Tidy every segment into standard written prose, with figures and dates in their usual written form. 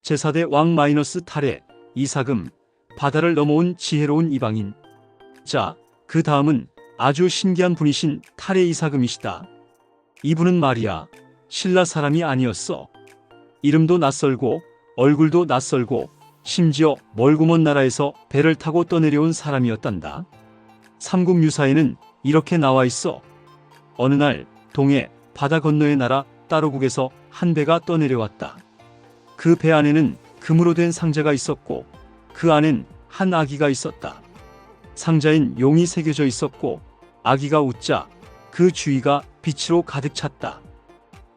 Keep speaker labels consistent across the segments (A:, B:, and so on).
A: 제4대 왕 마이너스 탈의 이사금, 바다를 넘어온 지혜로운 이방인. 자, 그 다음은 아주 신기한 분이신 탈의 이사금이시다. 이분은 말이야, 신라 사람이 아니었어. 이름도 낯설고 얼굴도 낯설고 심지어 멀고 먼 나라에서 배를 타고 떠내려온 사람이었단다. 삼국유사에는 이렇게 나와 있어. 어느 날 동해 바다 건너의 나라 따로국에서 한 배가 떠내려왔다. 그 배 안에는 금으로 된 상자가 있었고 그 안엔 한 아기가 있었다. 상자엔 용이 새겨져 있었고 아기가 웃자 그 주위가 빛으로 가득 찼다.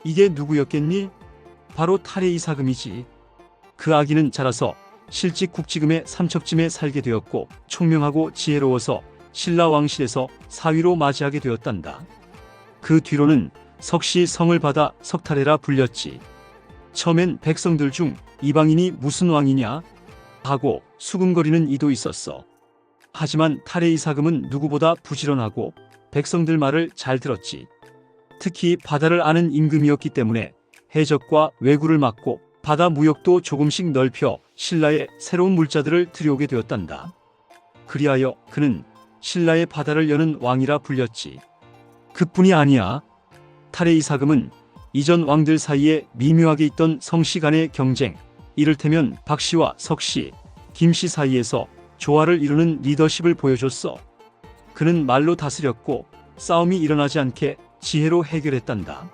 A: 이게 누구였겠니? 바로 탈의 이사금이지. 그 아기는 자라서 실직국지금의 삼척쯤에 살게 되었고 총명하고 지혜로워서 신라 왕실에서 사위로 맞이하게 되었단다. 그 뒤로는 석시 성을 받아 석탈해라 불렸지. 처음엔 백성들 중 이방인이 무슨 왕이냐 하고 수군거리는 이도 있었어. 하지만 탈의 이사금은 누구보다 부지런하고 백성들 말을 잘 들었지. 특히 바다를 아는 임금이었기 때문에 해적과 왜구를 막고 바다 무역도 조금씩 넓혀 신라에 새로운 물자들을 들여오게 되었단다. 그리하여 그는 신라의 바다를 여는 왕이라 불렸지. 그뿐이 아니야. 탈의 이사금은 이전 왕들 사이에 미묘하게 있던 성씨 간의 경쟁, 이를테면 박씨와 석씨, 김씨 사이에서 조화를 이루는 리더십을 보여줬어. 그는 말로 다스렸고 싸움이 일어나지 않게 지혜로 해결했단다.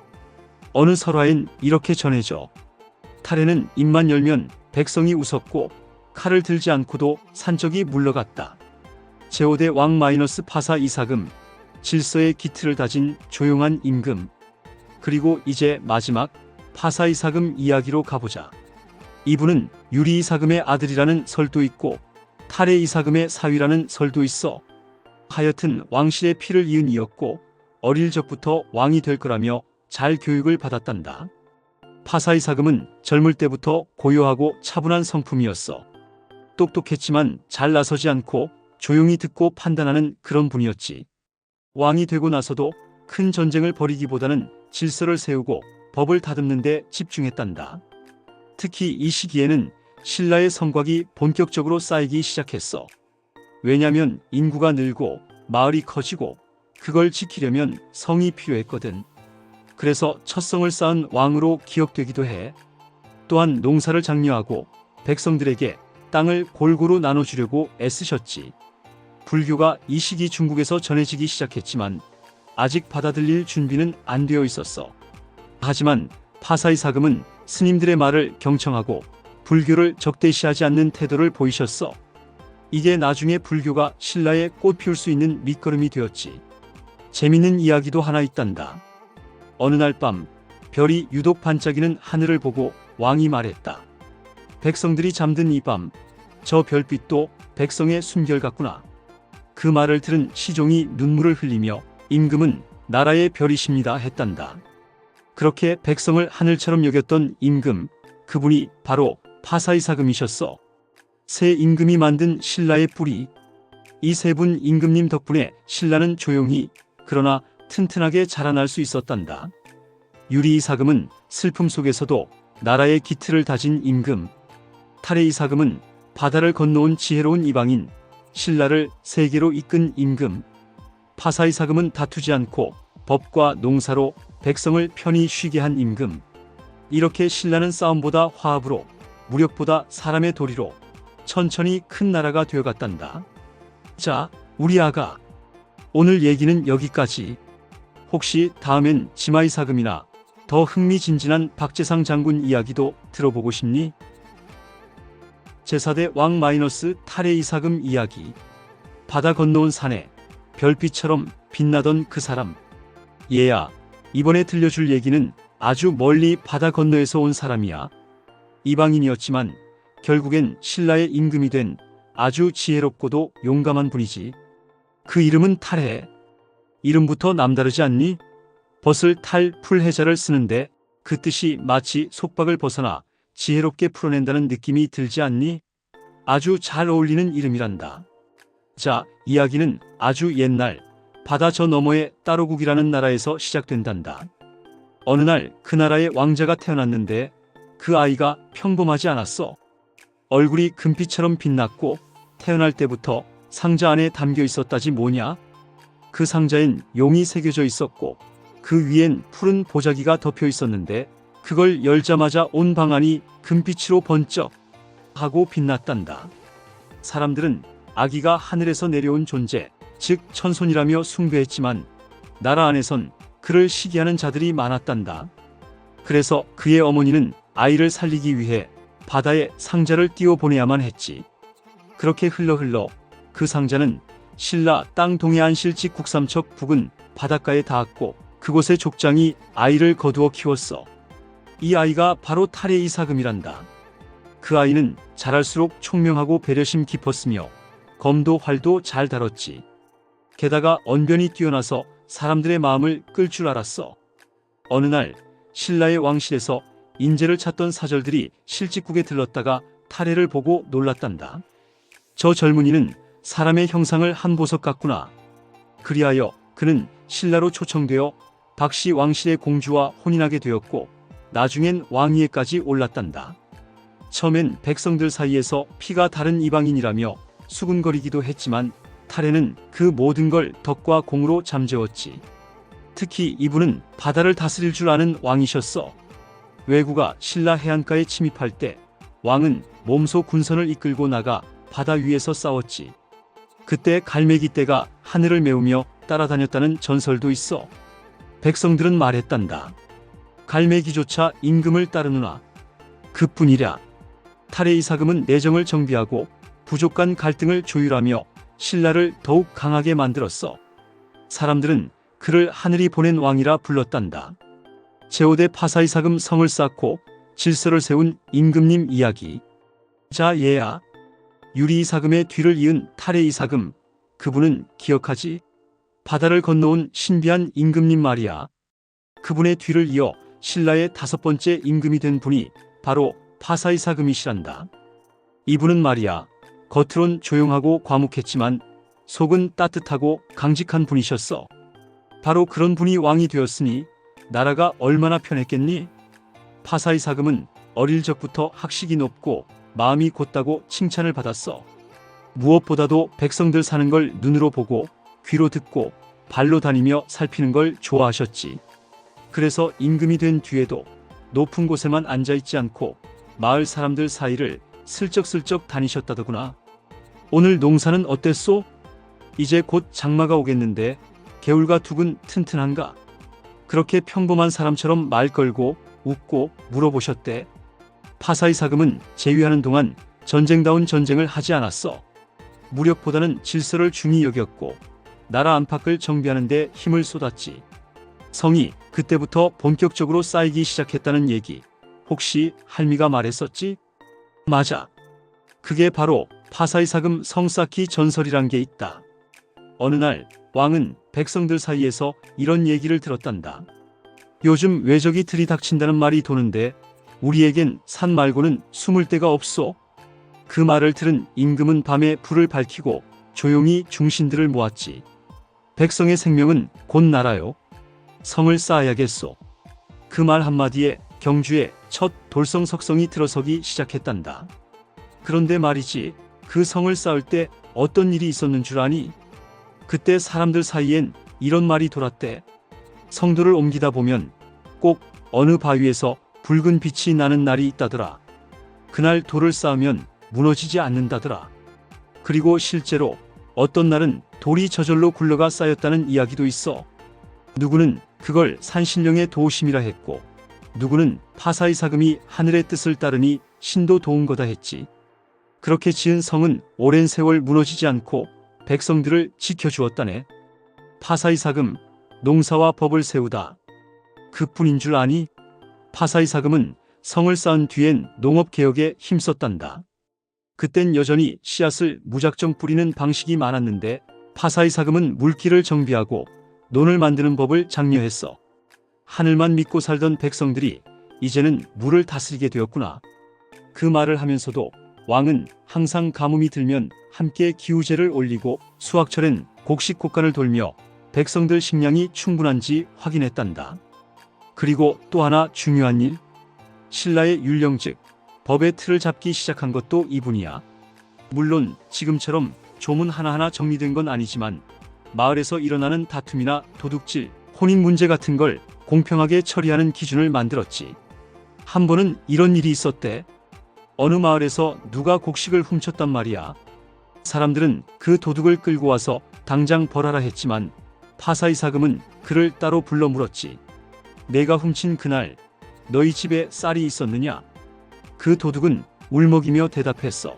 A: 어느 설화엔 이렇게 전해져. 탈의는 입만 열면 백성이 웃었고 칼을 들지 않고도 산적이 물러갔다. 제5대 왕 마이너스 파사 이사금, 질서의 기틀을 다진 조용한 임금. 그리고 이제 마지막 파사 이사금 이야기로 가보자. 이분은 유리 이사금의 아들이라는 설도 있고 탈의 이사금의 사위라는 설도 있어. 하여튼 왕실의 피를 이은 이였고 어릴 적부터 왕이 될 거라며 잘 교육을 받았단다. 파사 이사금은 젊을 때부터 고요하고 차분한 성품이었어. 똑똑했지만 잘 나서지 않고 조용히 듣고 판단하는 그런 분이었지. 왕이 되고 나서도 큰 전쟁을 벌이기보다는 질서를 세우고 법을 다듬는 데 집중했단다. 특히 이 시기에는 신라의 성곽이 본격적으로 쌓이기 시작했어. 왜냐면 인구가 늘고 마을이 커지고 그걸 지키려면 성이 필요했거든. 그래서 첫 성을 쌓은 왕으로 기억되기도 해. 또한 농사를 장려하고 백성들에게 땅을 골고루 나눠주려고 애쓰셨지. 불교가 이 시기 중국에서 전해지기 시작했지만 아직 받아들일 준비는 안 되어 있었어. 하지만 파사 이사금은 스님들의 말을 경청하고 불교를 적대시하지 않는 태도를 보이셨어. 이게 나중에 불교가 신라에 꽃 피울 수 있는 밑거름이 되었지. 재밌는 이야기도 하나 있단다. 어느 날 밤 별이 유독 반짝이는 하늘을 보고 왕이 말했다. 백성들이 잠든 이 밤 저 별빛도 백성의 숨결 같구나. 그 말을 들은 시종이 눈물을 흘리며 임금은 나라의 별이십니다 했단다. 그렇게 백성을 하늘처럼 여겼던 임금, 그분이 바로 파사 이사금이셨어. 새 임금이 만든 신라의 뿌리. 이 세 분 임금님 덕분에 신라는 조용히 그러나 튼튼하게 자라날 수 있었단다. 유리 이사금은 슬픔 속에서도 나라의 기틀을 다진 임금, 탈의 이사금은 바다를 건너온 지혜로운 이방인, 신라를 세계로 이끈 임금, 파사 이사금은 다투지 않고 법과 농사로 백성을 편히 쉬게 한 임금. 이렇게 신라는 싸움보다 화합으로, 무력보다 사람의 도리로 천천히 큰 나라가 되어갔단다. 자, 우리 아가, 오늘 얘기는 여기까지. 혹시 다음엔 지마 이사금이나 더 흥미진진한 박재상 장군 이야기도 들어보고 싶니? 제4대 왕 마이너스 탈의 이사금 이야기. 바다 건너온 산에 별빛처럼 빛나던 그 사람. 얘야, 이번에 들려줄 얘기는 아주 멀리 바다 건너에서 온 사람이야. 이방인이었지만 결국엔 신라의 임금이 된 아주 지혜롭고도 용감한 분이지. 그 이름은 탈해. 이름부터 남다르지 않니? 벗을 탈 풀해자를 쓰는데 그 뜻이 마치 속박을 벗어나 지혜롭게 풀어낸다는 느낌이 들지 않니? 아주 잘 어울리는 이름이란다. 자, 이야기는 아주 옛날 바다 저 너머의 따로국이라는 나라에서 시작된단다. 어느 날 그 나라에 왕자가 태어났는데 그 아이가 평범하지 않았어. 얼굴이 금빛처럼 빛났고 태어날 때부터 상자 안에 담겨 있었다지 뭐냐? 그 상자엔 용이 새겨져 있었고 그 위엔 푸른 보자기가 덮여 있었는데 그걸 열자마자 온 방 안이 금빛으로 번쩍 하고 빛났단다. 사람들은 아기가 하늘에서 내려온 존재, 즉 천손이라며 숭배했지만 나라 안에선 그를 시기하는 자들이 많았단다. 그래서 그의 어머니는 아이를 살리기 위해 바다에 상자를 띄워 보내야만 했지. 그렇게 흘러 그 상자는 신라 땅 동해안 실직 국삼척 부근 바닷가에 닿았고 그곳의 족장이 아이를 거두어 키웠어. 이 아이가 바로 탈의 이사금이란다. 그 아이는 자랄수록 총명하고 배려심 깊었으며 검도 활도 잘 다뤘지. 게다가 언변이 뛰어나서 사람들의 마음을 끌 줄 알았어. 어느 날 신라의 왕실에서 인재를 찾던 사절들이 실직국에 들렀다가 탈해를 보고 놀랐단다. 저 젊은이는 사람의 형상을 한 보석 같구나. 그리하여 그는 신라로 초청되어 박씨 왕실의 공주와 혼인하게 되었고 나중엔 왕위에까지 올랐단다. 처음엔 백성들 사이에서 피가 다른 이방인이라며 수군거리기도 했지만 탈해는 그 모든 걸 덕과 공으로 잠재웠지. 특히 이분은 바다를 다스릴 줄 아는 왕이셨어. 왜구가 신라 해안가에 침입할 때 왕은 몸소 군선을 이끌고 나가 바다 위에서 싸웠지. 그때 갈매기 떼가 하늘을 메우며 따라다녔다는 전설도 있어. 백성들은 말했단다. 갈매기조차 임금을 따르느나. 그뿐이랴. 탈의 이사금은 내정을 정비하고 부족 간 갈등을 조율하며 신라를 더욱 강하게 만들었어. 사람들은 그를 하늘이 보낸 왕이라 불렀단다. 제5대 파사이사금 성을 쌓고 질서를 세운 임금님 이야기. 자, 얘야. 유리이사금의 뒤를 이은 탈의 이사금. 그분은 기억하지? 바다를 건너온 신비한 임금님 말이야. 그분의 뒤를 이어 신라의 5번째 임금이 된 분이 바로 파사이사금이시란다. 이분은 말이야. 겉으론 조용하고 과묵했지만 속은 따뜻하고 강직한 분이셨어. 바로 그런 분이 왕이 되었으니 나라가 얼마나 편했겠니? 파사이사금은 어릴 적부터 학식이 높고 마음이 곧다고 칭찬을 받았어. 무엇보다도 백성들 사는 걸 눈으로 보고 귀로 듣고 발로 다니며 살피는 걸 좋아하셨지. 그래서 임금이 된 뒤에도 높은 곳에만 앉아있지 않고 마을 사람들 사이를 슬쩍슬쩍 다니셨다더구나. 오늘 농사는 어땠소? 이제 곧 장마가 오겠는데 개울과 둑은 튼튼한가? 그렇게 평범한 사람처럼 말 걸고 웃고 물어보셨대. 파사이사금은 재위하는 동안 전쟁다운 전쟁을 하지 않았어. 무력보다는 질서를 중히 여겼고 나라 안팎을 정비하는 데 힘을 쏟았지. 성이 그때부터 본격적으로 쌓이기 시작했다는 얘기 혹시 할미가 말했었지? 맞아. 그게 바로 파사이사금 성 쌓기 전설이란 게 있다. 어느 날 왕은 백성들 사이에서 이런 얘기를 들었단다. 요즘 외적이 들이닥친다는 말이 도는데 우리에겐 산 말고는 숨을 데가 없소. 그 말을 들은 임금은 밤에 불을 밝히고 조용히 중신들을 모았지. 백성의 생명은 곧 나라요. 성을 쌓아야겠소. 그 말 한마디에 경주에 첫 돌성석성이 들어서기 시작했단다. 그런데 말이지, 그 성을 쌓을 때 어떤 일이 있었는 줄 아니? 그때 사람들 사이엔 이런 말이 돌았대. 성도를 옮기다 보면 꼭 어느 바위에서 붉은 빛이 나는 날이 있다더라. 그날 돌을 쌓으면 무너지지 않는다더라. 그리고 실제로 어떤 날은 돌이 저절로 굴러가 쌓였다는 이야기도 있어. 누구는 그걸 산신령의 도심이라 했고 누구는 파사이사금이 하늘의 뜻을 따르니 신도 도운 거다 했지. 그렇게 지은 성은 오랜 세월 무너지지 않고 백성들을 지켜주었다네. 파사이사금, 농사와 법을 세우다. 그뿐인 줄 아니? 파사이사금은 성을 쌓은 뒤엔 농업개혁에 힘썼단다. 그땐 여전히 씨앗을 무작정 뿌리는 방식이 많았는데 파사이사금은 물기를 정비하고 논을 만드는 법을 장려했어. 하늘만 믿고 살던 백성들이 이제는 물을 다스리게 되었구나. 그 말을 하면서도 왕은 항상 가뭄이 들면 함께 기우제를 올리고 수확철엔 곡식곡간을 돌며 백성들 식량이 충분한지 확인했단다. 그리고 또 하나 중요한 일. 신라의 율령 즉 법의 틀을 잡기 시작한 것도 이분이야. 물론 지금처럼 조문 하나하나 정리된 건 아니지만 마을에서 일어나는 다툼이나 도둑질, 혼인 문제 같은 걸 공평하게 처리하는 기준을 만들었지. 한 번은 이런 일이 있었대. 어느 마을에서 누가 곡식을 훔쳤단 말이야. 사람들은 그 도둑을 끌고 와서 당장 벌하라 했지만 파사이사금은 그를 따로 불러 물었지. 내가 훔친 그날 너희 집에 쌀이 있었느냐? 그 도둑은 울먹이며 대답했어.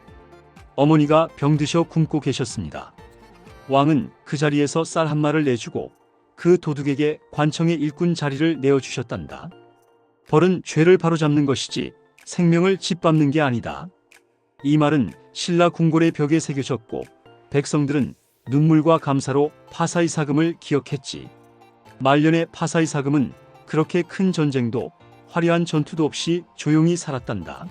A: 어머니가 병드셔 굶고 계셨습니다. 왕은 그 자리에서 쌀 한 마를 내주고 그 도둑에게 관청의 일꾼 자리를 내어주셨단다. 벌은 죄를 바로잡는 것이지 생명을 짓밟는 게 아니다. 이 말은 신라 궁궐의 벽에 새겨졌고 백성들은 눈물과 감사로 파사이사금을 기억했지. 말년의 파사이사금은 그렇게 큰 전쟁도 화려한 전투도 없이 조용히 살았단다.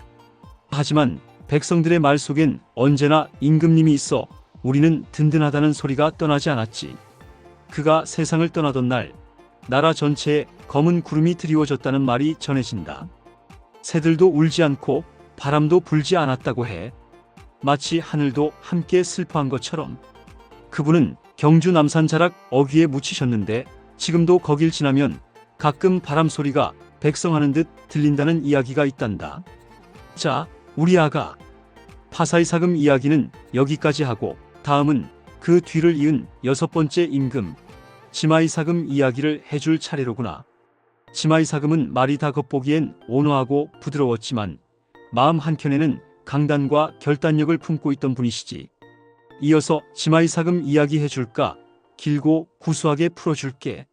A: 하지만 백성들의 말 속엔 언제나 임금님이 있어 우리는 든든하다는 소리가 떠나지 않았지. 그가 세상을 떠나던 날 나라 전체에 검은 구름이 드리워졌다는 말이 전해진다. 새들도 울지 않고 바람도 불지 않았다고 해. 마치 하늘도 함께 슬퍼한 것처럼. 그분은 경주 남산 자락 어귀에 묻히셨는데 지금도 거길 지나면 가끔 바람 소리가 백성하는 듯 들린다는 이야기가 있단다. 자, 우리 아가. 파사이사금 이야기는 여기까지 하고 다음은 그 뒤를 이은 6번째 임금 지마이사금 이야기를 해줄 차례로구나. 지마이사금은 말이 다 겉보기엔 온화하고 부드러웠지만 마음 한켠에는 강단과 결단력을 품고 있던 분이시지. 이어서 지마이사금 이야기 해줄까? 길고 구수하게 풀어줄게.